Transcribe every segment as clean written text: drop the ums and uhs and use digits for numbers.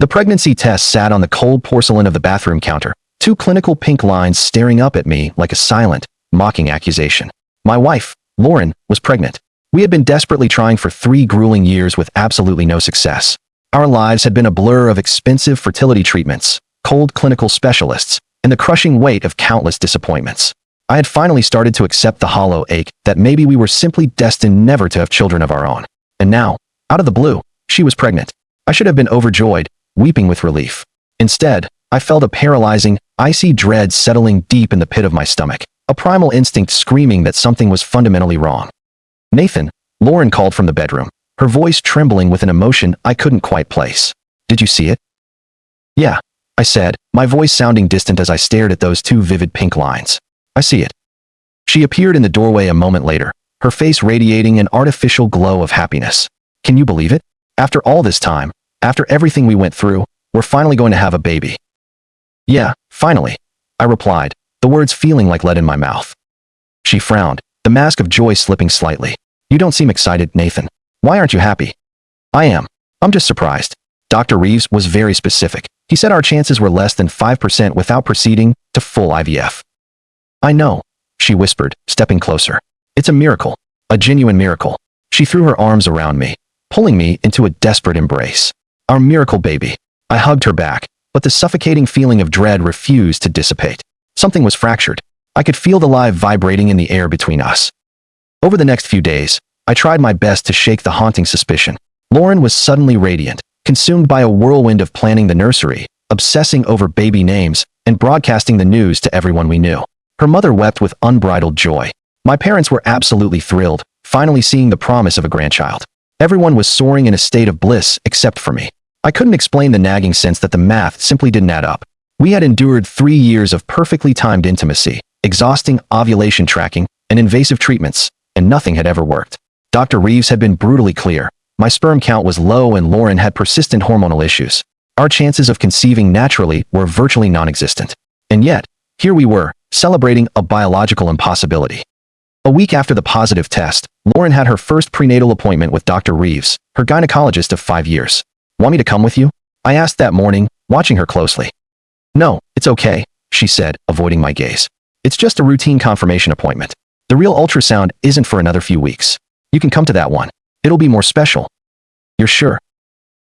The pregnancy test sat on the cold porcelain of the bathroom counter, two clinical pink lines staring up at me like a silent, mocking accusation. My wife, Lauren, was pregnant. We had been desperately trying for 3 grueling years with absolutely no success. Our lives had been a blur of expensive fertility treatments, cold clinical specialists, and the crushing weight of countless disappointments. I had finally started to accept the hollow ache that maybe we were simply destined never to have children of our own. And now, out of the blue, she was pregnant. I should have been overjoyed, weeping with relief. Instead, I felt a paralyzing, icy dread settling deep in the pit of my stomach, a primal instinct screaming that something was fundamentally wrong. "Nathan," Lauren called from the bedroom, her voice trembling with an emotion I couldn't quite place. "Did you see it?" "Yeah," I said, my voice sounding distant as I stared at those two vivid pink lines. "I see it." She appeared in the doorway a moment later, her face radiating an artificial glow of happiness. "Can you believe it? After all this time, after everything we went through, we're finally going to have a baby." "Yeah, finally," I replied, the words feeling like lead in my mouth. She frowned, the mask of joy slipping slightly. "You don't seem excited, Nathan. Why aren't you happy?" "I am. I'm just surprised." Dr. Reeves was very specific. He said our chances were less than 5% without proceeding to full IVF. "I know," she whispered, stepping closer. "It's a miracle. A genuine miracle." She threw her arms around me, pulling me into a desperate embrace. Our miracle baby. I hugged her back, but the suffocating feeling of dread refused to dissipate. Something was fractured. I could feel the life vibrating in the air between us. Over the next few days, I tried my best to shake the haunting suspicion. Lauren was suddenly radiant, consumed by a whirlwind of planning the nursery, obsessing over baby names, and broadcasting the news to everyone we knew. Her mother wept with unbridled joy. My parents were absolutely thrilled, finally seeing the promise of a grandchild. Everyone was soaring in a state of bliss except for me. I couldn't explain the nagging sense that the math simply didn't add up. We had endured 3 years of perfectly timed intimacy, exhausting ovulation tracking, and invasive treatments, and nothing had ever worked. Dr. Reeves had been brutally clear. My sperm count was low and Lauren had persistent hormonal issues. Our chances of conceiving naturally were virtually non-existent. And yet, here we were, celebrating a biological impossibility. A week after the positive test, Lauren had her first prenatal appointment with Dr. Reeves, her gynecologist of 5 years. "Want me to come with you?" I asked that morning, watching her closely. "No, it's okay," she said, avoiding my gaze. "It's just a routine confirmation appointment. The real ultrasound isn't for another few weeks. You can come to that one. It'll be more special." "You're sure?"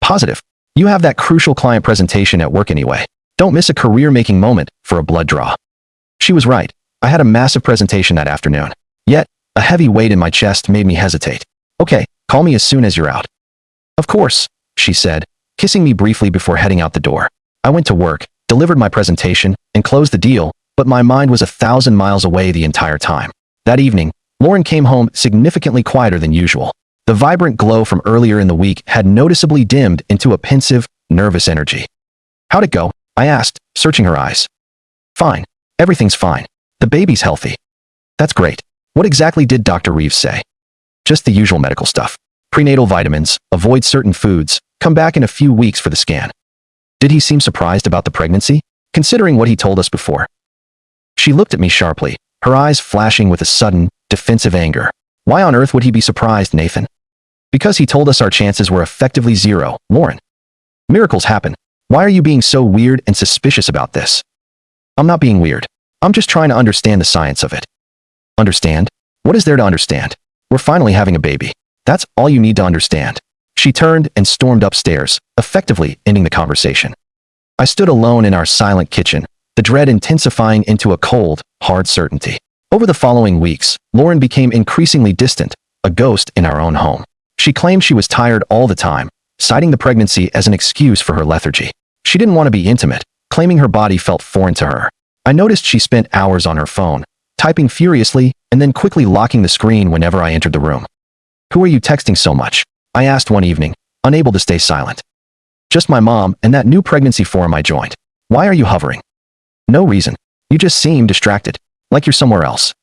"Positive. You have that crucial client presentation at work anyway. Don't miss a career-making moment for a blood draw." She was right. I had a massive presentation that afternoon. Yet, a heavy weight in my chest made me hesitate. "Okay, call me as soon as you're out." "Of course," she said, kissing me briefly before heading out the door. I went to work, delivered my presentation, and closed the deal, but my mind was 1,000 miles away the entire time. That evening, Lauren came home significantly quieter than usual. The vibrant glow from earlier in the week had noticeably dimmed into a pensive, nervous energy. "How'd it go?" I asked, searching her eyes. "Fine. Everything's fine. The baby's healthy." "That's great. What exactly did Dr. Reeves say?" "Just the usual medical stuff. Prenatal vitamins, avoid certain foods, come back in a few weeks for the scan." "Did he seem surprised about the pregnancy, considering what he told us before?" She looked at me sharply, her eyes flashing with a sudden, defensive anger. "Why on earth would he be surprised, Nathan?" "Because he told us our chances were effectively zero, Lauren. Miracles happen. Why are you being so weird and suspicious about this?" "I'm not being weird. I'm just trying to understand the science of it." "Understand? What is there to understand? We're finally having a baby. That's all you need to understand." She turned and stormed upstairs, effectively ending the conversation. I stood alone in our silent kitchen, the dread intensifying into a cold, hard certainty. Over the following weeks, Lauren became increasingly distant, a ghost in our own home. She claimed she was tired all the time, citing the pregnancy as an excuse for her lethargy. She didn't want to be intimate, claiming her body felt foreign to her. I noticed she spent hours on her phone, typing furiously and then quickly locking the screen whenever I entered the room. "Who are you texting so much?" I asked one evening, unable to stay silent. "Just my mom and that new pregnancy forum I joined." "Why are you hovering?" "No reason. You just seem distracted, like you're somewhere else."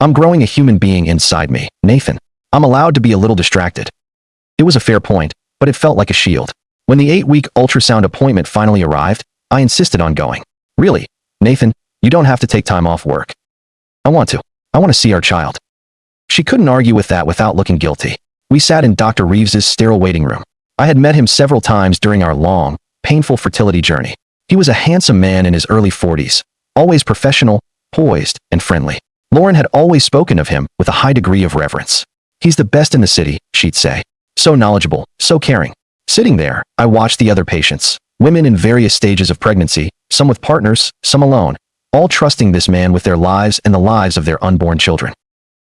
"I'm growing a human being inside me, Nathan. I'm allowed to be a little distracted." It was a fair point, but it felt like a shield. When the 8-week ultrasound appointment finally arrived, I insisted on going. "Really, Nathan, you don't have to take time off work." "I want to. I want to see our child." She couldn't argue with that without looking guilty. We sat in Dr. Reeves's sterile waiting room. I had met him several times during our long, painful fertility journey. He was a handsome man in his early 40s, always professional, poised, and friendly. Lauren had always spoken of him with a high degree of reverence. "He's the best in the city," she'd say. "So knowledgeable, so caring." Sitting there, I watched the other patients, women in various stages of pregnancy, some with partners, some alone, all trusting this man with their lives and the lives of their unborn children.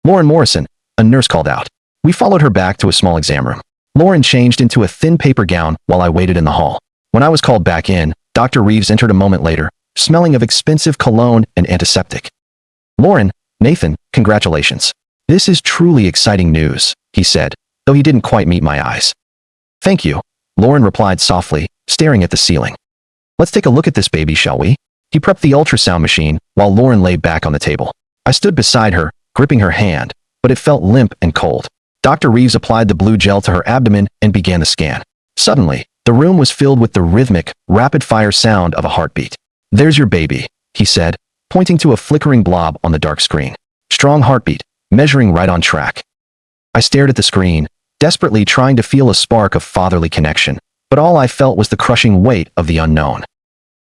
"Lauren Morrison," a nurse called out. We followed her back to a small exam room. Lauren changed into a thin paper gown while I waited in the hall. When I was called back in, Dr. Reeves entered a moment later, smelling of expensive cologne and antiseptic. "Lauren, Nathan, congratulations. This is truly exciting news," he said, though he didn't quite meet my eyes. "Thank you," Lauren replied softly, staring at the ceiling. "Let's take a look at this baby, shall we?" He prepped the ultrasound machine while Lauren lay back on the table. I stood beside her, gripping her hand, but it felt limp and cold. Dr. Reeves applied the blue gel to her abdomen and began the scan. Suddenly, the room was filled with the rhythmic, rapid-fire sound of a heartbeat. "There's your baby," he said, pointing to a flickering blob on the dark screen. "Strong heartbeat, measuring right on track." I stared at the screen, desperately trying to feel a spark of fatherly connection, but all I felt was the crushing weight of the unknown.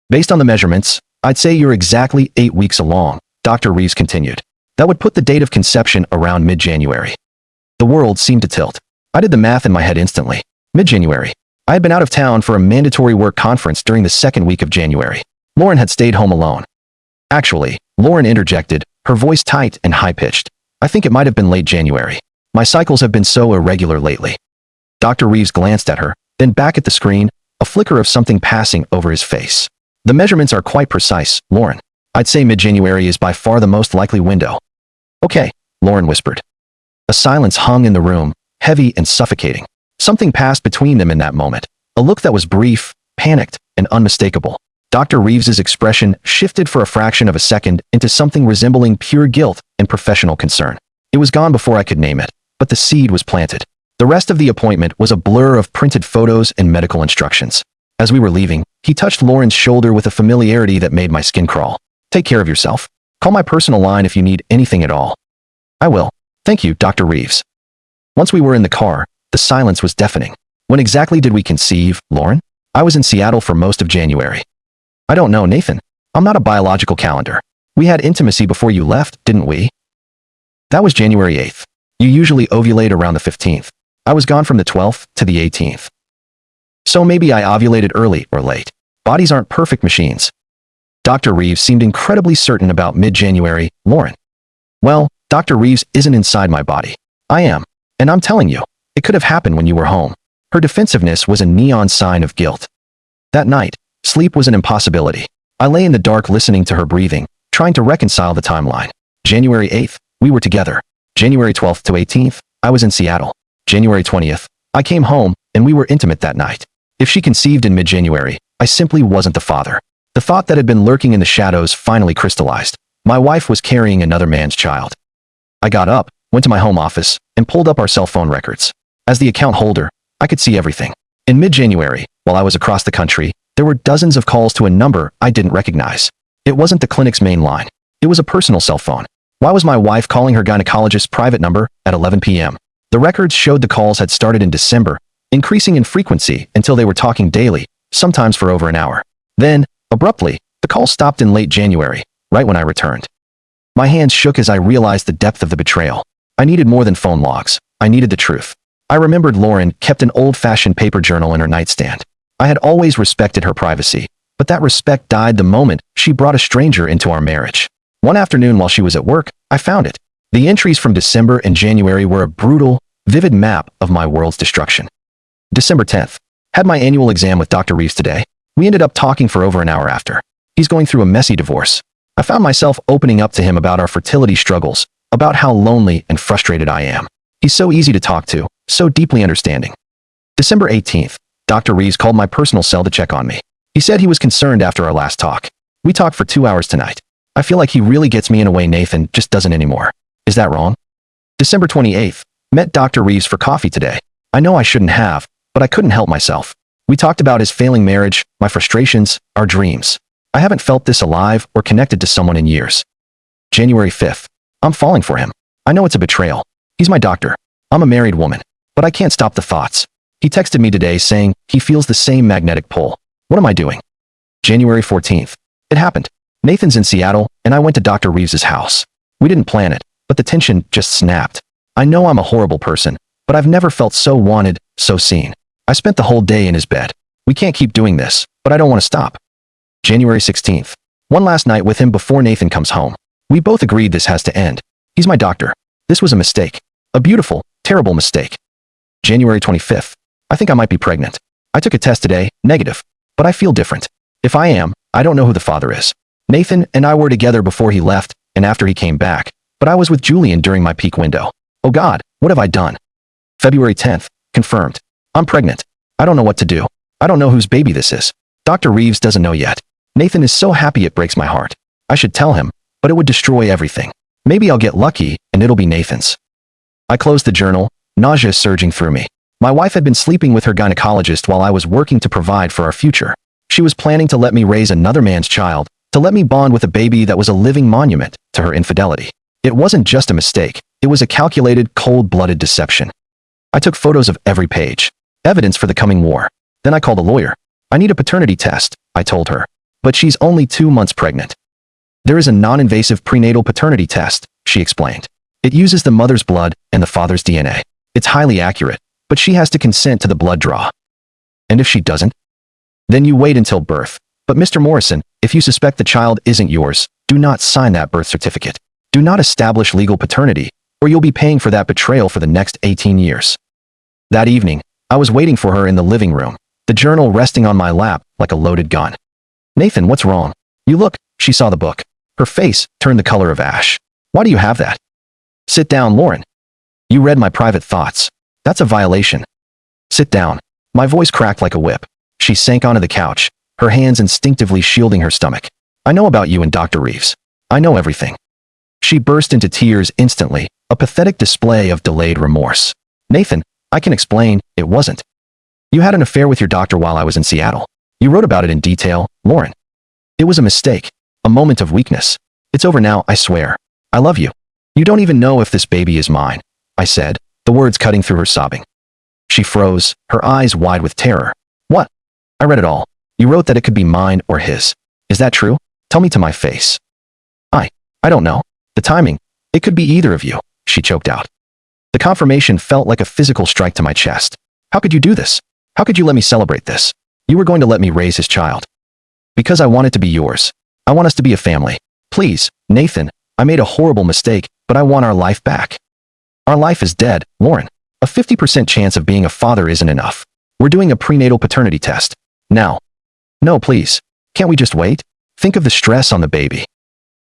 "Based on the measurements, I'd say you're exactly 8 weeks along," Dr. Reeves continued. "That would put the date of conception around mid-January." The world seemed to tilt. I did the math in my head instantly. Mid-January. I had been out of town for a mandatory work conference during the second week of January. Lauren had stayed home alone. "Actually," Lauren interjected, her voice tight and high-pitched. "I think it might have been late January. My cycles have been so irregular lately." Dr. Reeves glanced at her, then back at the screen, a flicker of something passing over his face. "The measurements are quite precise, Lauren. I'd say mid-January is by far the most likely window." "Okay," Lauren whispered. A silence hung in the room, heavy and suffocating. Something passed between them in that moment, a look that was brief, panicked, and unmistakable. Dr. Reeves's expression shifted for a fraction of a second into something resembling pure guilt and professional concern. It was gone before I could name it, but the seed was planted. The rest of the appointment was a blur of printed photos and medical instructions. As we were leaving, he touched Lauren's shoulder with a familiarity that made my skin crawl. "Take care of yourself. Call my personal line if you need anything at all." "I will. Thank you, Dr. Reeves." Once we were in the car, the silence was deafening. "When exactly did we conceive, Lauren?" "I was in Seattle for most of January." "I don't know, Nathan. I'm not a biological calendar. We had intimacy before you left, didn't we?" "That was January 8th. You usually ovulate around the 15th. I was gone from the 12th to the 18th. So maybe I ovulated early or late. Bodies aren't perfect machines." Dr. Reeves seemed incredibly certain about mid-January, Lauren. "Well, Dr. Reeves isn't inside my body. I am. And I'm telling you, it could have happened when you were home." Her defensiveness was a neon sign of guilt. That night, sleep was an impossibility. I lay in the dark listening to her breathing, trying to reconcile the timeline. January 8th, we were together. January 12th to 18th, I was in Seattle. January 20th, I came home, and we were intimate that night. If she conceived in mid-January, I simply wasn't the father. The thought that had been lurking in the shadows finally crystallized. My wife was carrying another man's child. I got up, went to my home office, and pulled up our cell phone records. As the account holder, I could see everything. In mid-January, while I was across the country, there were dozens of calls to a number I didn't recognize. It wasn't the clinic's main line. It was a personal cell phone. Why was my wife calling her gynecologist's private number at 11 p.m.? The records showed the calls had started in December, increasing in frequency until they were talking daily, sometimes for over an hour. Then, abruptly, the call stopped in late January, right when I returned. My hands shook as I realized the depth of the betrayal. I needed more than phone logs. I needed the truth. I remembered Lauren kept an old-fashioned paper journal in her nightstand. I had always respected her privacy, but that respect died the moment she brought a stranger into our marriage. One afternoon while she was at work, I found it. The entries from December and January were a brutal, vivid map of my world's destruction. December 10th. Had my annual exam with Dr. Reeves today. We ended up talking for over an hour after. He's going through a messy divorce. I found myself opening up to him about our fertility struggles, about how lonely and frustrated I am. He's so easy to talk to, so deeply understanding. December 18th. Dr. Reeves called my personal cell to check on me. He said he was concerned after our last talk. We talked for 2 hours tonight. I feel like he really gets me in a way Nathan just doesn't anymore. Is that wrong? December 28th. Met Dr. Reeves for coffee today. I know I shouldn't have, but I couldn't help myself. We talked about his failing marriage, my frustrations, our dreams. I haven't felt this alive or connected to someone in years. January 5th. I'm falling for him. I know it's a betrayal. He's my doctor. I'm a married woman. But I can't stop the thoughts. He texted me today saying he feels the same magnetic pull. What am I doing? January 14th. It happened. Nathan's in Seattle, and I went to Dr. Reeves's house. We didn't plan it, but the tension just snapped. I know I'm a horrible person, but I've never felt so wanted, so seen. I spent the whole day in his bed. We can't keep doing this, but I don't want to stop. January 16th. One last night with him before Nathan comes home. We both agreed this has to end. He's my doctor. This was a mistake. A beautiful, terrible mistake. January 25th. I think I might be pregnant. I took a test today, negative. But I feel different. If I am, I don't know who the father is. Nathan and I were together before he left and after he came back, but I was with Julian during my peak window. Oh God, what have I done? February 10th. Confirmed. I'm pregnant. I don't know what to do. I don't know whose baby this is. Dr. Reeves doesn't know yet. Nathan is so happy it breaks my heart. I should tell him, but it would destroy everything. Maybe I'll get lucky and it'll be Nathan's. I closed the journal, nausea surging through me. My wife had been sleeping with her gynecologist while I was working to provide for our future. She was planning to let me raise another man's child, to let me bond with a baby that was a living monument to her infidelity. It wasn't just a mistake. It was a calculated, cold-blooded deception. I took photos of every page. Evidence for the coming war. Then I called a lawyer. I need a paternity test, I told her. But she's only 2 months pregnant. There is a non-invasive prenatal paternity test, she explained. It uses the mother's blood and the father's DNA. It's highly accurate, but she has to consent to the blood draw. And if she doesn't? Then you wait until birth. But Mr. Morrison, if you suspect the child isn't yours, do not sign that birth certificate. Do not establish legal paternity, or you'll be paying for that betrayal for the next 18 years. That evening, I was waiting for her in the living room, the journal resting on my lap like a loaded gun. Nathan, what's wrong? You look, she saw the book. Her face turned the color of ash. Why do you have that? Sit down, Lauren. You read my private thoughts. That's a violation. Sit down. My voice cracked like a whip. She sank onto the couch, her hands instinctively shielding her stomach. I know about you and Dr. Reeves. I know everything. She burst into tears instantly, a pathetic display of delayed remorse. Nathan, I can explain, it wasn't. You had an affair with your doctor while I was in Seattle. You wrote about it in detail, Lauren. It was a mistake, a moment of weakness. It's over now, I swear. I love you. You don't even know if this baby is mine, I said, the words cutting through her sobbing. She froze, her eyes wide with terror. What? I read it all. You wrote that it could be mine or his. Is that true? Tell me to my face. I don't know. The timing. It could be either of you, she choked out. The confirmation felt like a physical strike to my chest. How could you do this? How could you let me celebrate this? You were going to let me raise his child. Because I want it to be yours. I want us to be a family. Please, Nathan, I made a horrible mistake, but I want our life back. Our life is dead, Lauren. A 50% chance of being a father isn't enough. We're doing a prenatal paternity test. Now. No, please. Can't we just wait? Think of the stress on the baby.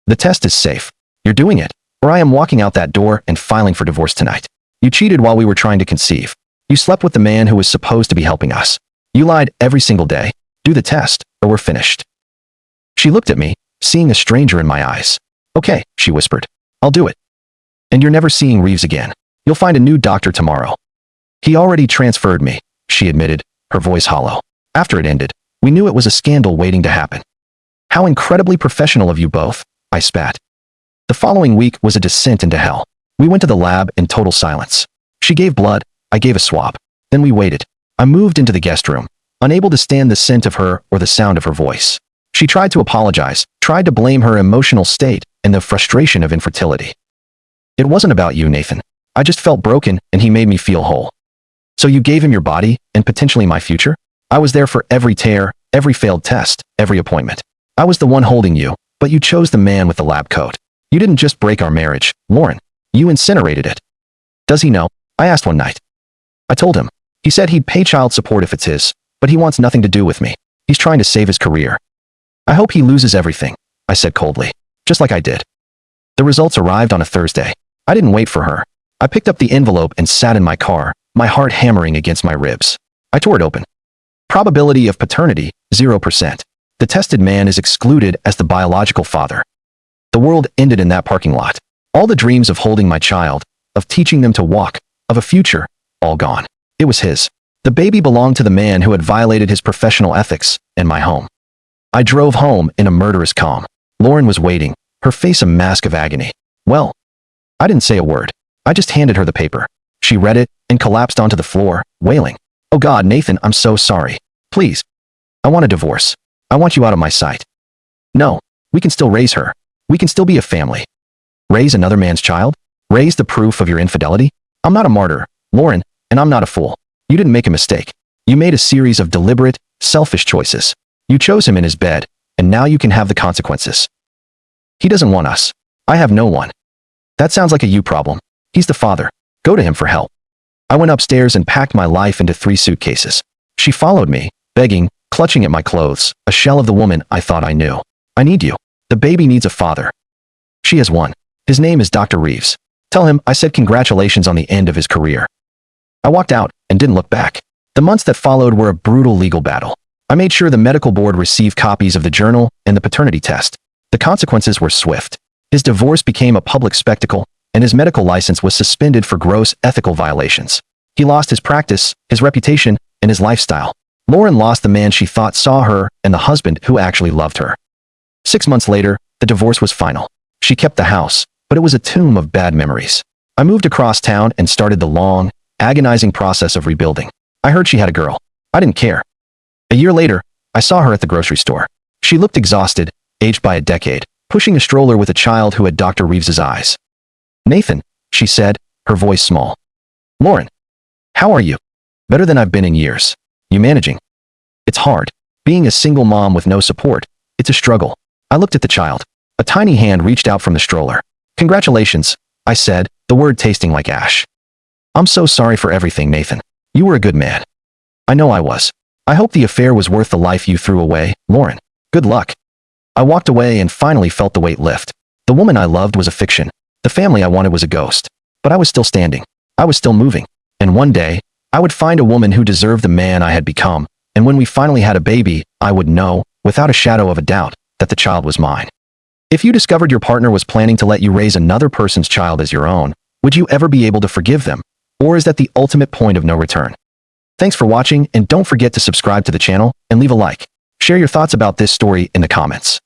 The test is safe. You're doing it, or I am walking out that door and filing for divorce tonight. You cheated while we were trying to conceive. You slept with the man who was supposed to be helping us. You lied every single day. Do the test, or we're finished. She looked at me, seeing a stranger in my eyes. Okay, she whispered. I'll do it. And you're never seeing Reeves again. You'll find a new doctor tomorrow. He already transferred me, she admitted, her voice hollow. After it ended, we knew it was a scandal waiting to happen. How incredibly professional of you both, I spat. The following week was a descent into hell. We went to the lab in total silence. She gave blood, I gave a swab. Then we waited. I moved into the guest room, unable to stand the scent of her or the sound of her voice. She tried to apologize, tried to blame her emotional state and the frustration of infertility. It wasn't about you, Nathan. I just felt broken and he made me feel whole. So you gave him your body and potentially my future? I was there for every tear, every failed test, every appointment. I was the one holding you, but you chose the man with the lab coat. You didn't just break our marriage, Lauren. You incinerated it. Does he know? I asked one night. I told him. He said he'd pay child support if it's his, but he wants nothing to do with me. He's trying to save his career. I hope he loses everything, I said coldly, just like I did. The results arrived on a Thursday. I didn't wait for her. I picked up the envelope and sat in my car, my heart hammering against my ribs. I tore it open. Probability of paternity, 0%. The tested man is excluded as the biological father. The world ended in that parking lot. All the dreams of holding my child, of teaching them to walk, of a future, all gone. It was his. The baby belonged to the man who had violated his professional ethics and my home. I drove home in a murderous calm. Lauren was waiting, her face a mask of agony. Well, I didn't say a word. I just handed her the paper. She read it and collapsed onto the floor, wailing. Oh God, Nathan, I'm so sorry. Please. I want a divorce. I want you out of my sight. No, we can still raise her. We can still be a family. Raise another man's child? Raise the proof of your infidelity? I'm not a martyr, Lauren, and I'm not a fool. You didn't make a mistake. You made a series of deliberate, selfish choices. You chose him in his bed, and now you can have the consequences. He doesn't want us. I have no one. That sounds like a you problem. He's the father. Go to him for help. I went upstairs and packed my life into 3 suitcases. She followed me, begging, clutching at my clothes, a shell of the woman I thought I knew. I need you. The baby needs a father. She has one. His name is Dr. Reeves. Tell him I said congratulations on the end of his career. I walked out and didn't look back. The months that followed were a brutal legal battle. I made sure the medical board received copies of the journal and the paternity test. The consequences were swift. His divorce became a public spectacle, and his medical license was suspended for gross ethical violations. He lost his practice, his reputation, and his lifestyle. Lauren lost the man she thought saw her and the husband who actually loved her. 6 months later, the divorce was final. She kept the house, but it was a tomb of bad memories. I moved across town and started the long, agonizing process of rebuilding. I heard she had a girl. I didn't care. A year later, I saw her at the grocery store. She looked exhausted, aged by a decade, pushing a stroller with a child who had Dr. Reeves's eyes. Nathan, she said, her voice small. Lauren, how are you? Better than I've been in years. You managing? It's hard. Being a single mom with no support, it's a struggle. I looked at the child. A tiny hand reached out from the stroller. Congratulations, I said, the word tasting like ash. I'm so sorry for everything, Nathan. You were a good man. I know I was. I hope the affair was worth the life you threw away, Lauren. Good luck. I walked away and finally felt the weight lift. The woman I loved was a fiction. The family I wanted was a ghost. But I was still standing. I was still moving. And one day, I would find a woman who deserved the man I had become, and when we finally had a baby, I would know, without a shadow of a doubt, that the child was mine. If you discovered your partner was planning to let you raise another person's child as your own, would you ever be able to forgive them? Or is that the ultimate point of no return? Thanks for watching, and don't forget to subscribe to the channel and leave a like. Share your thoughts about this story in the comments.